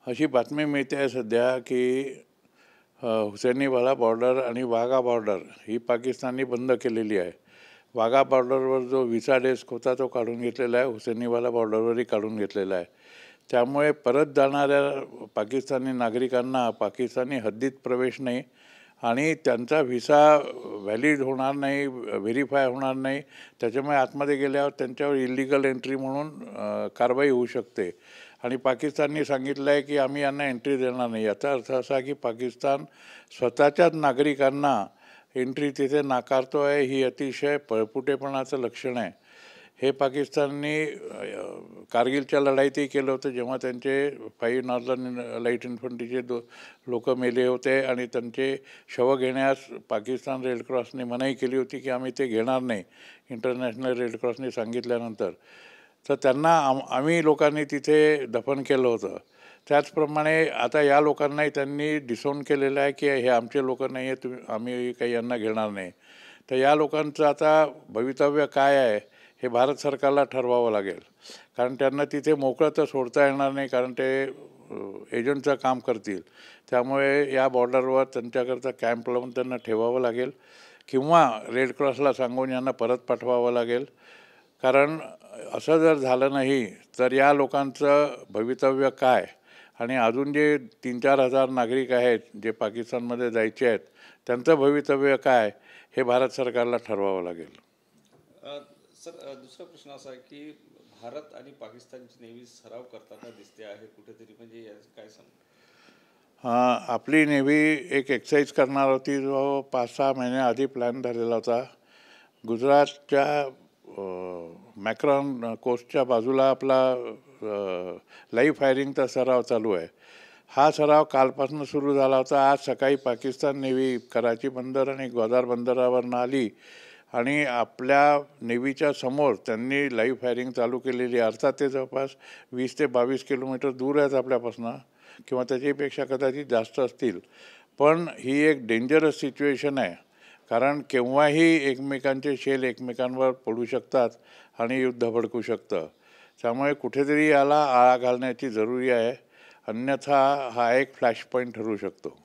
अशी बातमी मिळते आहे सध्या की हुसेनीवाला बॉर्डर आणि वाघा बॉर्डर ही पाकिस्तानने बंद केलेली आहे. वाघा बॉर्डरवर जो विसा डेस्क होता तो काढून घेतलेला आहे, हुसेनीवाला बॉर्डरवरही काढून घेतलेला आहे. त्यामुळे परत जाणाऱ्या पाकिस्तानी नागरिकांना पाकिस्तानी हद्दीत प्रवेश नाही आणि त्यांचा व्हिसा व्हॅलिड होणार नाही, व्हेरीफाय होणार नाही. त्याच्यामुळे आतमध्ये गेल्यावर त्यांच्यावर इलिगल एंट्री म्हणून कारवाई होऊ शकते. आणि पाकिस्तानने सांगितलं आहे की आम्ही यांना एंट्री देणार नाही. याचा अर्थ असा की पाकिस्तान स्वतःच्याच नागरिकांना एंट्री तिथे नाकारतो आहे. ही अतिशय पळपुटेपणाचं लक्षण आहे. हे पाकिस्तानने कारगिलच्या लढाईतही केलं होतं, जेव्हा त्यांचे 5 नॉर्दर्न लाईट इन्फंट्रीचे लोक मेले होते आणि त्यांचे शव घेण्यास पाकिस्तान रेड क्रॉसने मनाई केली होती की आम्ही ते घेणार नाही, इंटरनॅशनल रेड क्रॉसने सांगितल्यानंतर. तर त्यांना आम्ही लोकांनी तिथे दफन केलं होतं. त्याचप्रमाणे आता या लोकांनाही त्यांनी डिसोन केलेलं आहे की हे आमचे लोक नाही आहे, आम्ही काही यांना घेणार नाही. तर या लोकांचं आता भवितव्य काय आहे हे भारत सरकारला ठरवावं लागेल. कारण त्यांना तिथे मोकळं तर सोडता येणार नाही, कारण ते एजंटचं काम करतील. त्यामुळे या बॉर्डरवर त्यांच्याकरता कॅम्प लावून त्यांना ठेवावं लागेल किंवा रेड क्रॉसला सांगून यांना परत पाठवावं लागेल. कारण असं जर झालं नाही तर या लोकांचं भवितव्य काय, आणि अजून जे 3-4 हजार नागरिक आहेत जे पाकिस्तानमध्ये जायचे आहेत त्यांचं भवितव्य काय हे भारत सरकारला ठरवावं लागेल. सर, दुसरा प्रश्न असा आहे की भारत आणि पाकिस्तानची नेव्ही सराव करताना दिसते आहे कुठेतरी, म्हणजे याचं काय सांग? आपली नेव्ही एक एक्सरसाइज करणार होती जो 5-6 महिन्याआधी प्लॅन झालेला होता. गुजरातच्या मॅक्रॉन कोस्टच्या बाजूला आपला लाईव्ह फायरिंगचा सराव चालू आहे. हा सराव कालपासून सुरू झाला होता. आज सकाळी पाकिस्तान नेव्ही कराची बंदर आणि ग्वादार बंदरावरनं आली आणि आपल्या नेव्हीच्या समोर त्यांनी लाईव्ह फायरिंग चालू केलेली. अर्थात ते जवळपास 20 ते 22 किलोमीटर दूर आहेत आपल्यापासून किंवा त्याच्यापेक्षा कदाचित जास्त असतील. पण ही एक डेंजरस सिच्युएशन आहे, कारण केव्हाही एकमेकांचे शेल एकमेकांवर पडू शकतात आणि युद्ध भडकू शकतं. त्यामुळे कुठेतरी याला आळा घालण्याची जरुरी आहे, अन्यथा हा एक फ्लॅश पॉईंट ठरू शकतो.